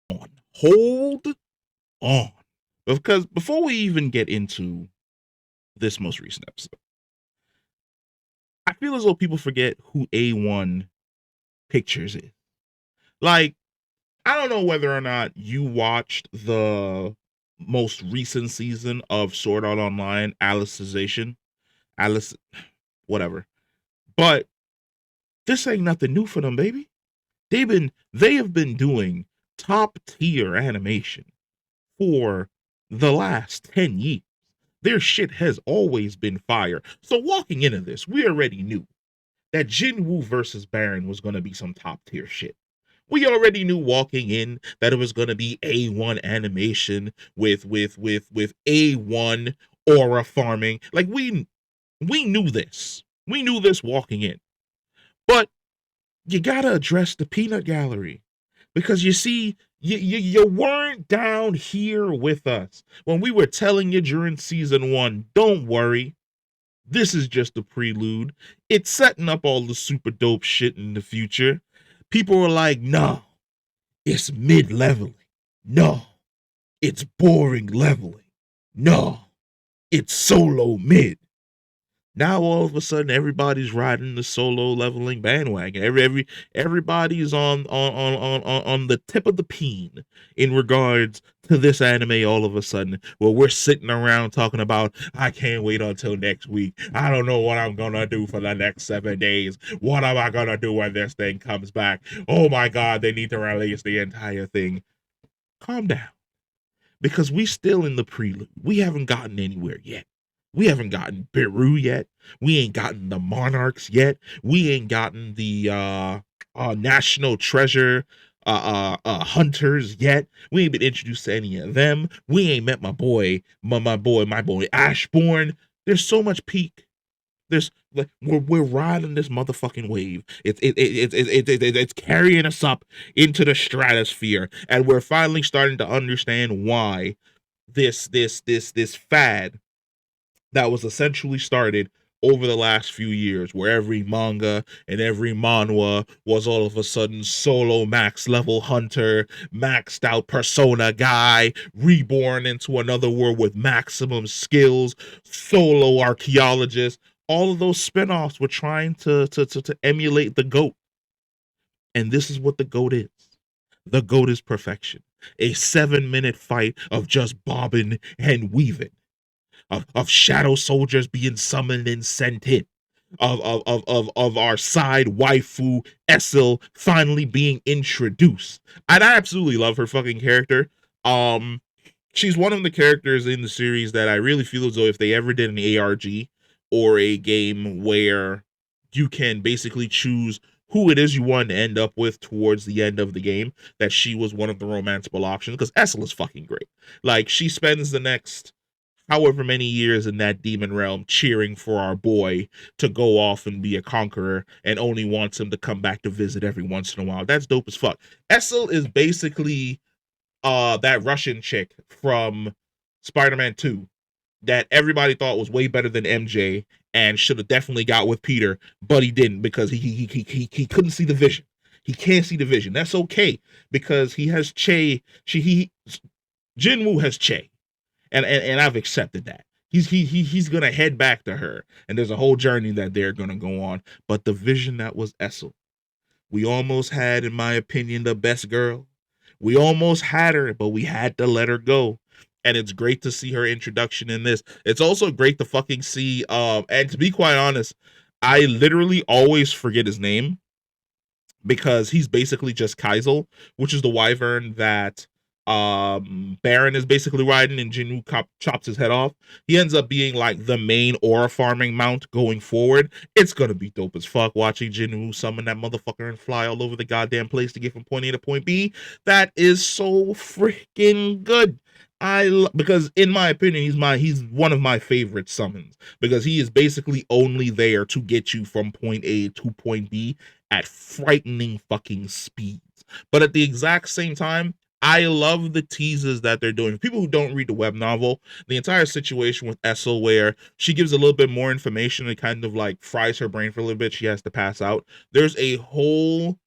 Hold on. Because before we even get into this most recent episode, I feel as though people forget who A1 Pictures is. Like, I don't know whether or not you watched the most recent season of Sword Art Online, Alicization. Alice, whatever. But this ain't nothing new for them, baby. They have been doing top tier animation for the last 10 years. Their shit has always been fire. So walking into this, we already knew that Jinwoo versus Baran was going to be some top tier shit. We already knew walking in that it was going to be A1 animation with A1 aura farming. Like we knew this. We knew this walking in. But you got to address the peanut gallery because you see you weren't down here with us when we were telling you during season 1, don't worry. This is just a prelude. It's setting up all the super dope shit in the future. People were like, no, it's mid-leveling. No, it's boring leveling. No, it's solo mid. Now all of a sudden everybody's riding the solo leveling bandwagon. Everybody's on the tip of the peen in regards to this anime all of a sudden. Well, we're sitting around talking about I can't wait until next week. I don't know what I'm gonna do for the next 7 days. What am I gonna do when this thing comes back? Oh my god, they need to release the entire thing. Calm down. Because we still in the prelude. We haven't gotten anywhere yet. We haven't gotten Beru yet. We ain't gotten the Monarchs yet. We ain't gotten the National Treasure hunters yet. We ain't been introduced to any of them. We ain't met my boy Ashbourne. There's so much peak. There's like we're riding this motherfucking wave. It's carrying us up into the stratosphere, and we're finally starting to understand why this fad that was essentially started over the last few years, where every manga and every manhwa was all of a sudden solo max level hunter, maxed out persona guy, reborn into another world with maximum skills, solo archaeologist. All of those spinoffs were trying to emulate the GOAT. And this is what the GOAT is. The GOAT is perfection. A 7-minute fight of just bobbing and weaving of shadow soldiers being summoned and sent in, of our side waifu Esil finally being introduced. And I absolutely love her fucking character. She's one of the characters in the series that I really feel as though if they ever did an ARG or a game where you can basically choose who it is you want to end up with towards the end of the game, that she was one of the romanceable options, because Esil is fucking great. Like, she spends the next however many years in that demon realm cheering for our boy to go off and be a conqueror, and only wants him to come back to visit every once in a while. That's dope as fuck. Esil is basically that Russian chick from Spider-Man 2 that everybody thought was way better than MJ and should have definitely got with Peter, but he didn't because he couldn't see the vision. He can't see the vision. That's okay because he has Jinwoo has Che, and I've accepted that. He's gonna head back to her, and there's a whole journey that they're gonna go on. But the vision that was Esil, we almost had, in my opinion, the best girl. We almost had her, but we had to let her go. And it's great to see her introduction in this. It's also great to fucking see, and to be quite honest, I literally always forget his name because he's basically just Kaisel, which is the wyvern that Baran is basically riding, and Jinwoo chops his head off. He ends up being like the main aura farming mount going forward. It's gonna be dope as fuck watching Jinwoo summon that motherfucker and fly all over the goddamn place to get from point A to point B. That is so freaking good. Because in my opinion, he's one of my favorite summons, because he is basically only there to get you from point A to point B at frightening fucking speeds. But at the exact same time, I love the teases that they're doing. For people who don't read the web novel, the entire situation with Esil, where she gives a little bit more information and kind of like fries her brain for a little bit, she has to pass out. There's a whole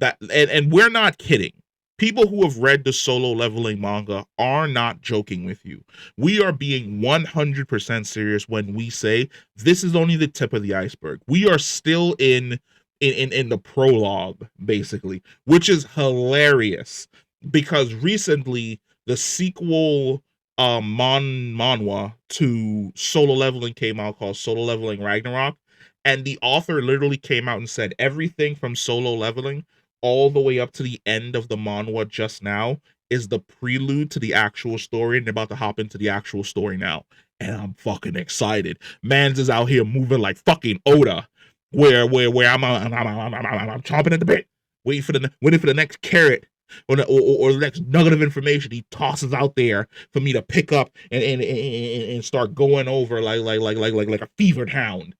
and we're not kidding. People who have read the Solo Leveling manga are not joking with you. We are being 100% serious when we say this is only the tip of the iceberg. We are still in the prologue, basically, which is hilarious because recently the sequel manhwa to Solo Leveling came out called Solo Leveling Ragnarok, and the author literally came out and said everything from Solo Leveling all the way up to the end of the manhwa just now is the prelude to the actual story, and they're about to hop into the actual story now. And I'm fucking excited. Mans is out here moving like fucking Oda, where I'm chomping at the bit, waiting for the next carrot or the next nugget of information he tosses out there for me to pick up and start going over like a fevered hound.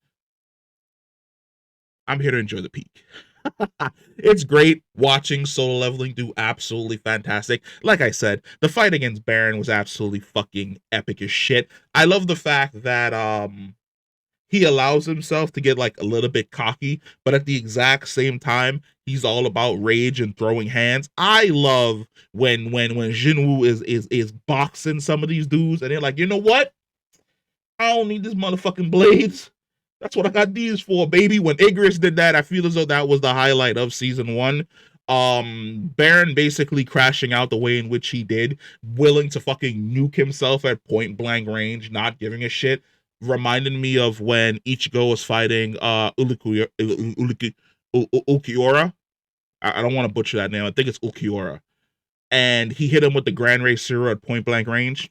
I'm here to enjoy the peak. It's great watching Solo Leveling do absolutely fantastic. Like I said, the fight against Baran was absolutely fucking epic as shit. I love the fact that he allows himself to get like a little bit cocky, but at the exact same time, he's all about rage and throwing hands. I love when Jinwoo is boxing some of these dudes and they're like, you know what? I don't need this motherfucking blades. That's what I got these for, baby. When Igris did that, I feel as though that was the highlight of season one. Baron basically crashing out the way in which he did, willing to fucking nuke himself at point blank range, not giving a shit, reminded me of when Ichigo was fighting Ukiora. I don't want to butcher that name. I think it's Ukiora. And he hit him with the Grand Ray Zero at point blank range.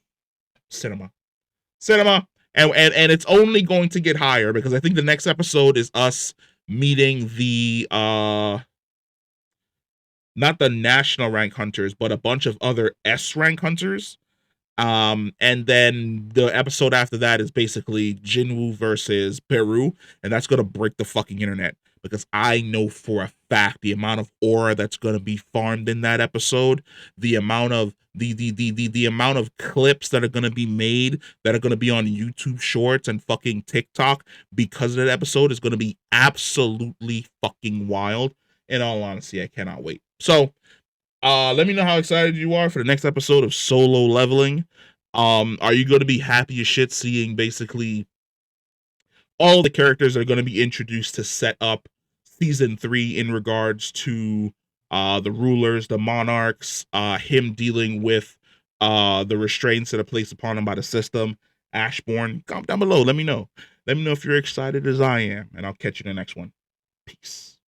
Cinema. And it's only going to get higher because I think the next episode is us meeting the not the national rank hunters, but a bunch of other S rank hunters. And then the episode after that is basically Jinwoo versus Peru, and that's gonna break the fucking internet because I know for a fact the amount of aura that's gonna be farmed in that episode, the amount of the amount of clips that are gonna be made that are gonna be on YouTube Shorts and fucking TikTok because of that episode is gonna be absolutely fucking wild. In all honesty, I cannot wait. So let me know how excited you are for the next episode of Solo Leveling. Are you going to be happy as shit seeing basically all the characters that are going to be introduced to set up season 3 in regards to the rulers, the monarchs, him dealing with the restraints that are placed upon him by the system? Ashbourne, comment down below. Let me know. Let me know if you're excited as I am, and I'll catch you in the next one. Peace.